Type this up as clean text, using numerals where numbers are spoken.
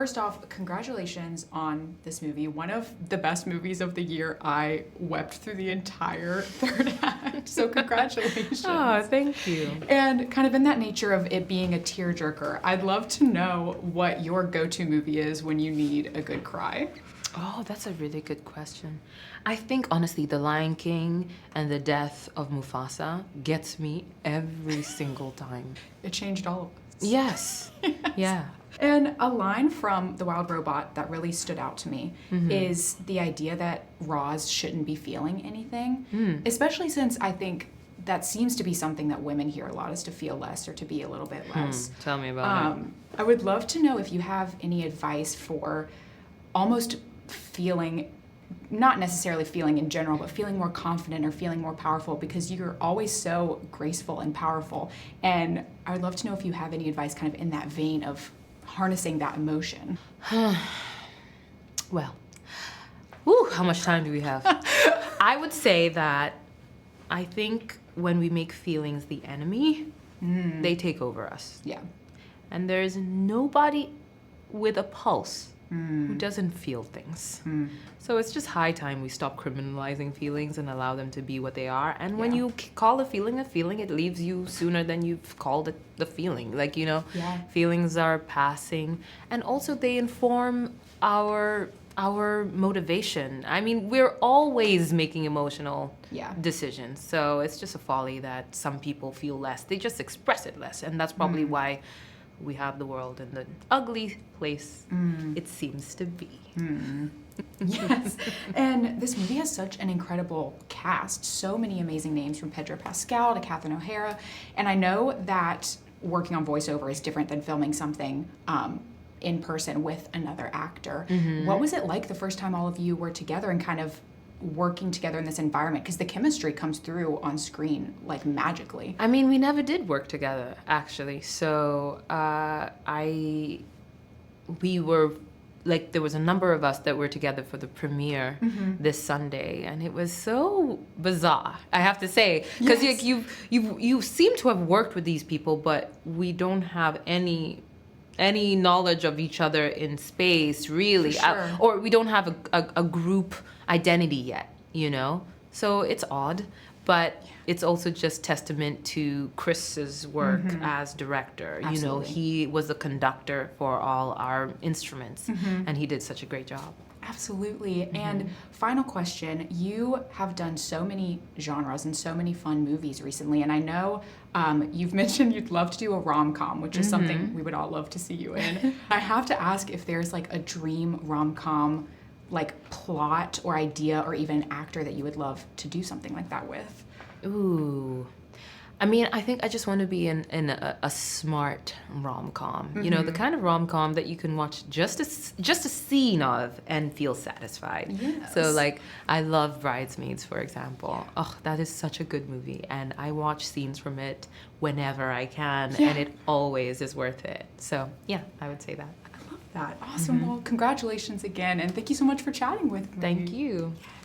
First off, congratulations on this movie. One of the best movies of the year. I wept through the entire third act, so congratulations. Oh, thank you. And kind of in that nature of it being a tearjerker, I'd love to know what your go-to movie is when you need a good cry. Oh, that's a really good question. I think, honestly, The Lion King and the death of Mufasa gets me every single time. It changed all of us. Yes. Yeah. And a line from The Wild Robot that really stood out to me is the idea that Roz shouldn't be feeling anything, especially since I think that seems to be something that women hear a lot, is to feel less or to be a little bit less. Tell me about it. I would love to know if you have any advice for almost feeling, not necessarily feeling in general, but feeling more confident or feeling more powerful, because you're always so graceful and powerful. And I would love to know if you have any advice kind of in that vein of harnessing that emotion. Well, whew, how much time do we have? I would say that I think when we make feelings the enemy, they take over us. Yeah. And there's nobody with a pulse who doesn't feel things. So it's just high time we stop criminalizing feelings and allow them to be what they are. And when you call a feeling, it leaves you sooner than you've called it the feeling. Like, you know, feelings are passing. And also they inform our motivation. I mean, we're always making emotional decisions. So it's just a folly that some people feel less. They just express it less. And that's probably why we have the world in the ugly place it seems to be. Yes. And this movie has such an incredible cast. So many amazing names, from Pedro Pascal to Catherine O'Hara. And I know that working on voiceover is different than filming something in person with another actor. What was it like the first time all of you were together and kind of working together in this environment? Because the chemistry comes through on screen like magically. I mean, we never did work together, actually. So we were, like, there was a number of us that were together for the premiere this Sunday, and it was so bizarre, I have to say, because you seem to have worked with these people, but we don't have any knowledge of each other in space, really. Or we don't have a group identity yet, you know? So it's odd, but it's also just testament to Chris's work as director. Absolutely. You know, he was the conductor for all our instruments, and he did such a great job. Absolutely. And final question, you have done so many genres and so many fun movies recently, and I know you've mentioned you'd love to do a rom-com, which is something we would all love to see you in. I have to ask if there's like a dream rom-com like plot or idea or even actor that you would love to do something like that with. Ooh. I mean, I think I just want to be in a smart rom-com. You know, the kind of rom-com that you can watch just a scene of and feel satisfied. Yes. So, like, I love Bridesmaids, for example. Oh, that is such a good movie. And I watch scenes from it whenever I can, and it always is worth it. So, yeah, I would say that. I love that. Awesome. Well, congratulations again, and thank you so much for chatting with me. Thank you.